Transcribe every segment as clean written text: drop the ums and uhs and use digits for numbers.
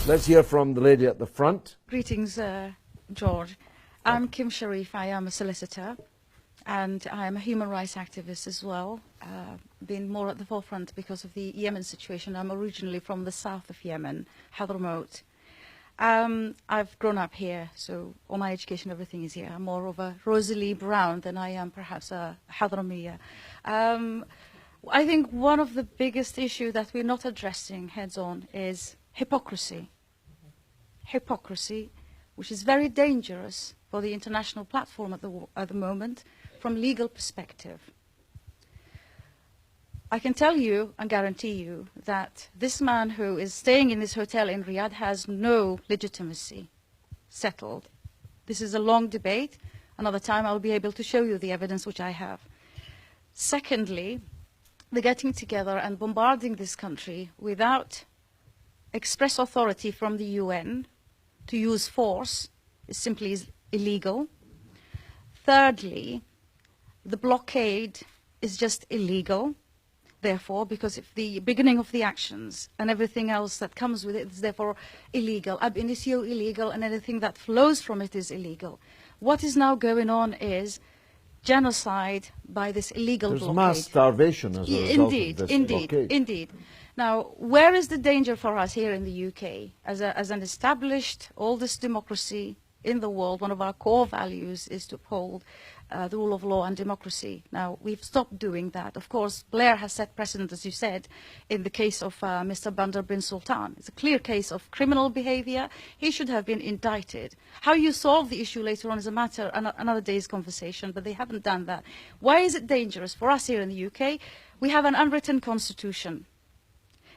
Let's hear from the lady at the front. Greetings, George. I'm Kim Sharif. I am a solicitor, and I am a human rights activist as well, been more at the forefront because of the Yemen situation. I'm originally from the south of Yemen, Hadramaut. I've grown up here, so all my education, everything is here. I'm more of a Rosalie Brown than I am perhaps a Hadramiya. I think one of the biggest issues that we're not addressing heads-on is hypocrisy. Hypocrisy, which is very dangerous for the international platform at the moment from legal perspective. I can tell you and guarantee you that this man who is staying in this hotel in Riyadh has no legitimacy settled. This is a long debate. Another time I'll be able to show you the evidence which I have. Secondly, the getting together and bombarding this country without express authority from the UN to use force is simply illegal. Thirdly, the blockade is just illegal, therefore, because if the beginning of the actions and everything else that comes with it is therefore illegal, ab initio illegal, and anything that flows from it is illegal. What is now going on is genocide by this illegal blockade. There's mass starvation as a result of this blockade. Indeed. Now, where is the danger for us here in the UK? As an established oldest democracy in the world, one of our core values is to uphold the rule of law and democracy. Now, we've stopped doing that. Of course, Blair has set precedent, as you said, in the case of Mr. Bandar bin Sultan. It's a clear case of criminal behavior. He should have been indicted. How you solve the issue later on is a matter, another day's conversation, but they haven't done that. Why is it dangerous for us here in the UK? We have an unwritten constitution.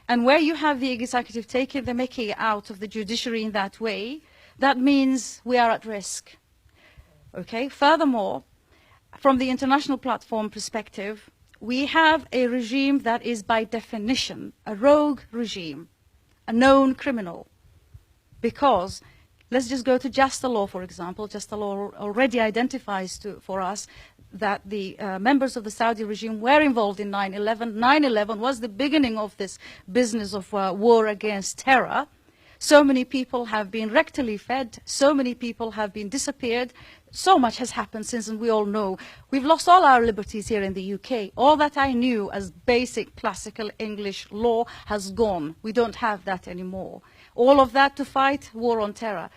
And where you have the executive taking the mickey out of the judiciary in that way, that means we are at risk. Okay? Furthermore, from the international platform perspective, we have a regime that is by definition a rogue regime, a known criminal. Because, let's just go to Jasta Law, for example. Jasta Law already identifies for us that the members of the Saudi regime were involved in 9/11. 9/11 was the beginning of this business of war against terror. So many people have been rectally fed. So many people have been disappeared. So much has happened since, and we all know. We've lost all our liberties here in the UK. All that I knew as basic classical English law has gone. We don't have that anymore. All of that to fight war on terror.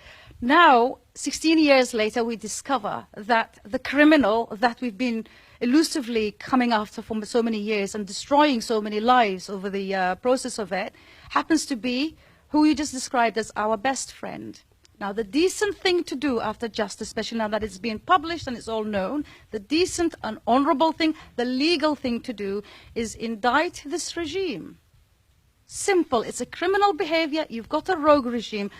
Now, 16 years later, we discover that the criminal that we've been elusively coming after for so many years and destroying so many lives over the process of it happens to be who you just described as our best friend. Now, the decent thing to do after justice, especially now that it's been published and it's all known, the decent and honorable thing, the legal thing to do is indict this regime. Simple. It's a criminal behavior. You've got a rogue regime.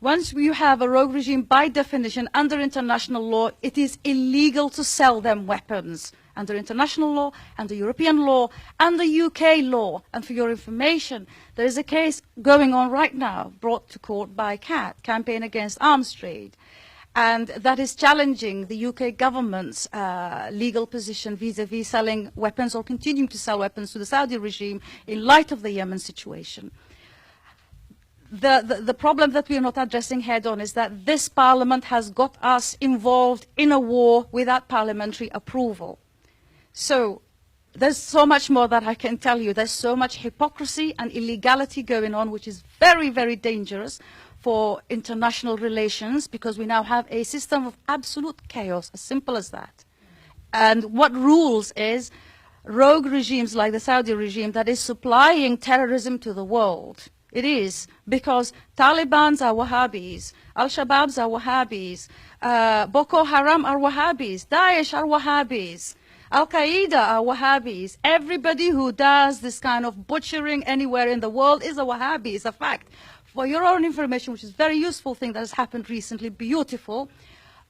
Once you have a rogue regime, by definition, under international law, it is illegal to sell them weapons. Under international law, under European law, and the UK law. And for your information, there is a case going on right now, brought to court by CAT, Campaign Against Arms Trade. And that is challenging the UK government's legal position vis-à-vis selling weapons or continuing to sell weapons to the Saudi regime in light of the Yemen situation. The problem that we are not addressing head-on is that this parliament has got us involved in a war without parliamentary approval. So there's so much more that I can tell you. There's so much hypocrisy and illegality going on, which is very, very dangerous for international relations, because we now have a system of absolute chaos, as simple as that. And what rules is rogue regimes like the Saudi regime that is supplying terrorism to the world. It is, because Taliban's are Wahhabis, Al-Shabaab's are Wahhabis, Boko Haram are Wahhabis, Daesh are Wahhabis, Al-Qaeda are Wahhabis. Everybody who does this kind of butchering anywhere in the world is a Wahhabi. It's a fact. For your own information, which is a very useful thing that has happened recently, beautiful,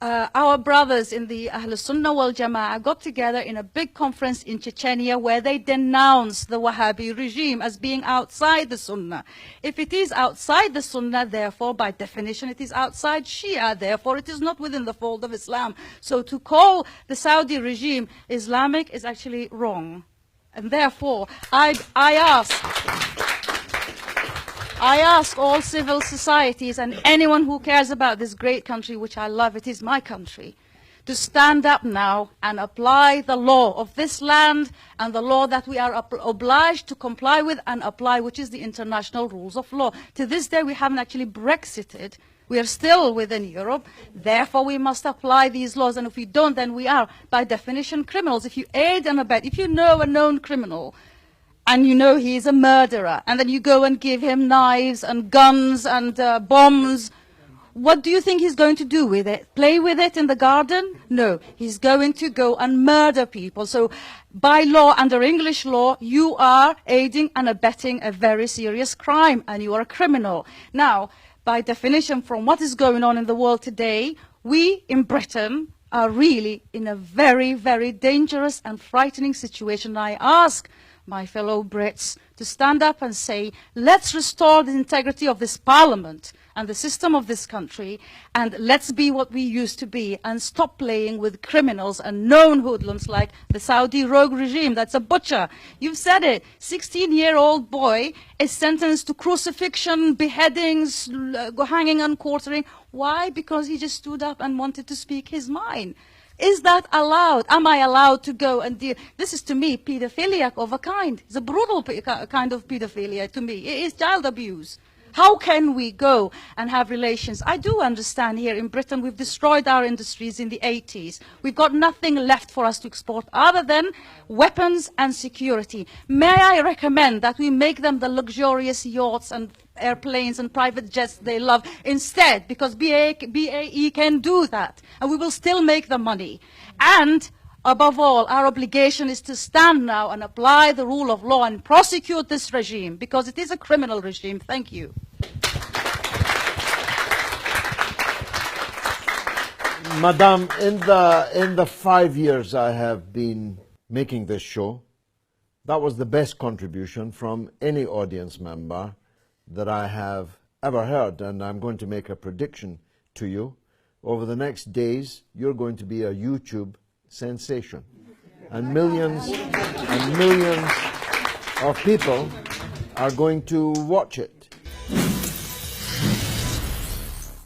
our brothers in the Ahl Sunnah wal Jama'ah got together in a big conference in Chechnya where they denounced the Wahhabi regime as being outside the Sunnah. If it is outside the Sunnah, therefore, by definition, it is outside Shia, therefore, it is not within the fold of Islam. So to call the Saudi regime Islamic is actually wrong. And therefore, I I ask all civil societies and anyone who cares about this great country, which I love, it is my country, to stand up now and apply the law of this land and the law that we are obliged to comply with and apply, which is the international rules of law. To this day, we haven't actually Brexited. We are still within Europe. Therefore, we must apply these laws. And if we don't, then we are, by definition, criminals. If you aid and abet, if you know a known criminal, and you know he is a murderer, and then you go and give him knives and guns and bombs, what do you think he's going to do with it? Play with it in the garden? No, he's going to go and murder people. So by law, under English law, you are aiding and abetting a very serious crime, and you are a criminal. Now, by definition, from what is going on in the world today, we in Britain are really in a very, very dangerous and frightening situation. I ask my fellow Brits to stand up and say, let's restore the integrity of this parliament and the system of this country, and let's be what we used to be, and stop playing with criminals and known hoodlums like the Saudi rogue regime. That's a butcher. You've said it. 16-year-old boy is sentenced to crucifixion, beheadings, hanging and quartering. Why? Because he just stood up and wanted to speak his mind. Is that allowed? Am I allowed to go and deal? This is, to me, paedophilia of a kind. It's a brutal kind of paedophilia to me. It is child abuse. How can we go and have relations? I do understand here in Britain we've destroyed our industries in the 80s. We've got nothing left for us to export other than weapons and security. May I recommend that we make them the luxurious yachts and airplanes and private jets they love instead, because BAE can do that, and we will still make the money. And above all, our obligation is to stand now and apply the rule of law and prosecute this regime, because it is a criminal regime. Thank you. Madam, in the 5 years I have been making this show, that was the best contribution from any audience member that I have ever heard, and I'm going to make a prediction to you. Over the next days, you're going to be a YouTube sensation, and millions of people are going to watch it.